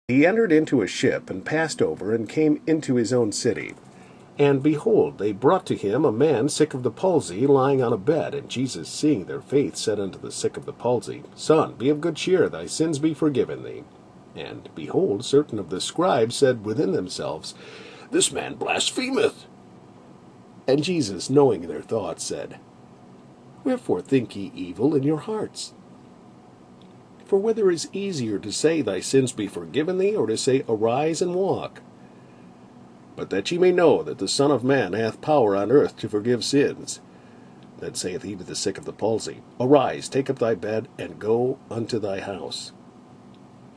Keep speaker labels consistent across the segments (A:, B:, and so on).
A: he entered into a ship, and passed over, and came into his own city. And behold, they brought to him a man sick of the palsy, lying on a bed. And Jesus, seeing their faith, said unto the sick of the palsy, Son, be of good cheer, thy sins be forgiven thee. And behold, certain of the scribes said within themselves, This man blasphemeth. And Jesus, knowing their thoughts, said, Wherefore think ye evil in your hearts? For whether is easier to say, Thy sins be forgiven thee, or to say, Arise and walk? But that ye may know that the Son of Man hath power on earth to forgive sins. Then saith he to the sick of the palsy, Arise, take up thy bed, and go unto thy house.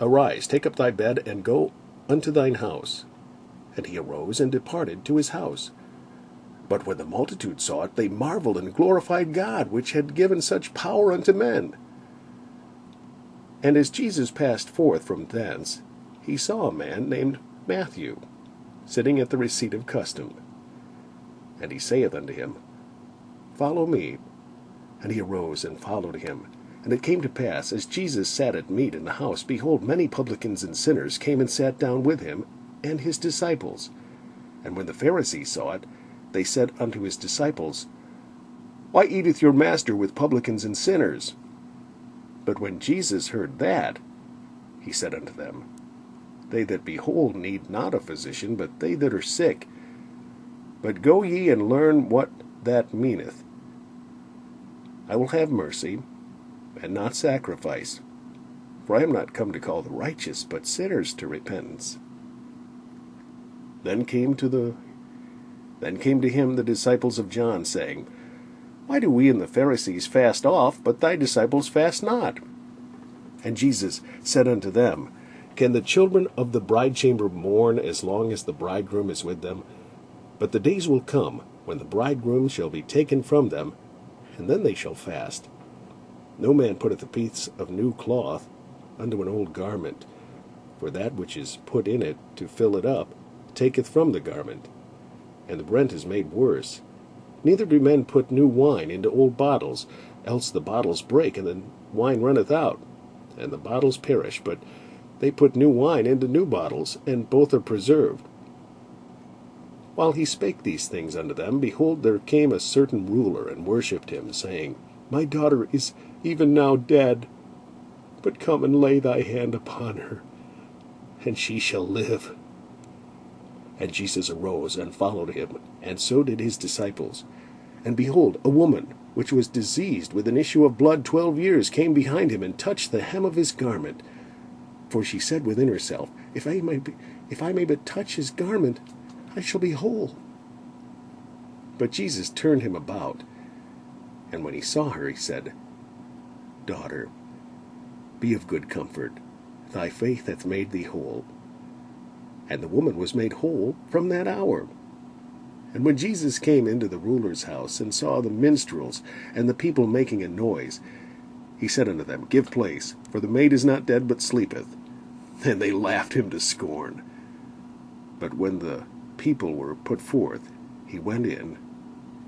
A: Arise, take up thy bed, and go unto thine house. And he arose and departed to his house. But when the multitude saw it, they marveled and glorified God, which had given such power unto men. And as Jesus passed forth from thence, he saw a man named Matthew, sitting at the receipt of custom. And he saith unto him, Follow me. And he arose and followed him. And it came to pass, as Jesus sat at meat in the house, behold, many publicans and sinners came and sat down with him and his disciples. And when the Pharisees saw it, they said unto his disciples, Why eateth your master with publicans and sinners? But when Jesus heard that, he said unto them, They that be whole need not a physician, but they that are sick. But go ye and learn what that meaneth. I will have mercy, and not sacrifice. For I am not come to call the righteous, but sinners to repentance. Then came to him the disciples of John, saying, Why do we and the Pharisees fast oft, but thy disciples fast not? And Jesus said unto them, Can the children of the bridechamber mourn as long as the bridegroom is with them? But the days will come, when the bridegroom shall be taken from them, and then they shall fast. No man putteth a piece of new cloth unto an old garment, for that which is put in it to fill it up taketh from the garment, and the rent is made worse. Neither do men put new wine into old bottles, else the bottles break, and the wine runneth out, and the bottles perish. But they put new wine into new bottles, and both are preserved. While he spake these things unto them, behold, there came a certain ruler, and worshipped him, saying, My daughter is even now dead, but come and lay thy hand upon her, and she shall live. And Jesus arose and followed him, and so did his disciples. And behold, a woman, which was diseased with an issue of blood 12 years, came behind him, and touched the hem of his garment. For she said within herself, If I may but touch his garment, I shall be whole. But Jesus turned him about, and when he saw her, he said, Daughter, be of good comfort, thy faith hath made thee whole. And the woman was made whole from that hour. And when Jesus came into the ruler's house, and saw the minstrels and the people making a noise, he said unto them, Give place, for the maid is not dead, but sleepeth. And they laughed him to scorn. But when the people were put forth, he went in,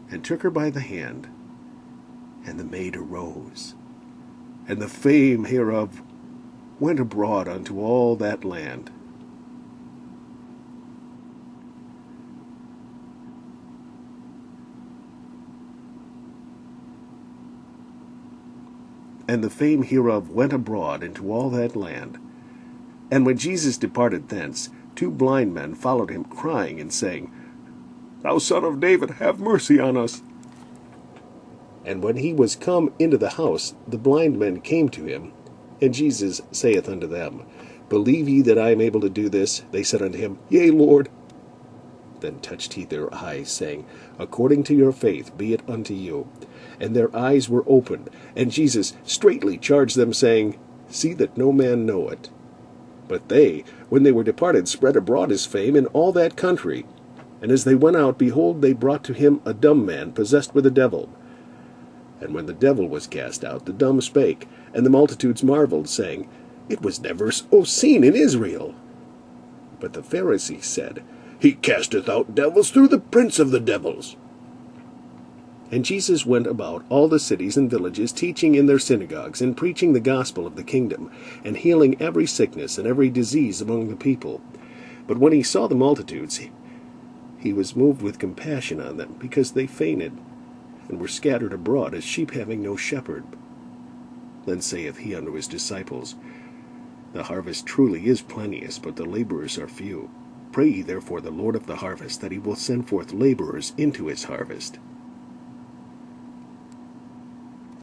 A: and took her by the hand, and the maid arose. And the fame hereof went abroad unto all that land. And the fame hereof went abroad into all that land. And when Jesus departed thence, 2 blind men followed him, crying and saying, Thou Son of David, have mercy on us. And when he was come into the house, the blind men came to him. And Jesus saith unto them, Believe ye that I am able to do this? They said unto him, Yea, Lord. Then touched he their eyes, saying, According to your faith be it unto you. And their eyes were opened. And Jesus straitly charged them, saying, See that no man know it. But they, when they were departed, spread abroad his fame in all that country. And as they went out, behold, they brought to him a dumb man, possessed with a devil. And when the devil was cast out, the dumb spake, and the multitudes marveled, saying, It was never so seen in Israel. But the Pharisees said, He casteth out devils through the prince of the devils. And Jesus went about all the cities and villages, teaching in their synagogues, and preaching the gospel of the kingdom, and healing every sickness and every disease among the people. But when he saw the multitudes, he was moved with compassion on them, because they fainted, and were scattered abroad, as sheep having no shepherd. Then saith he unto his disciples, The harvest truly is plenteous, but the laborers are few. Pray ye therefore the Lord of the harvest, that he will send forth laborers into his harvest.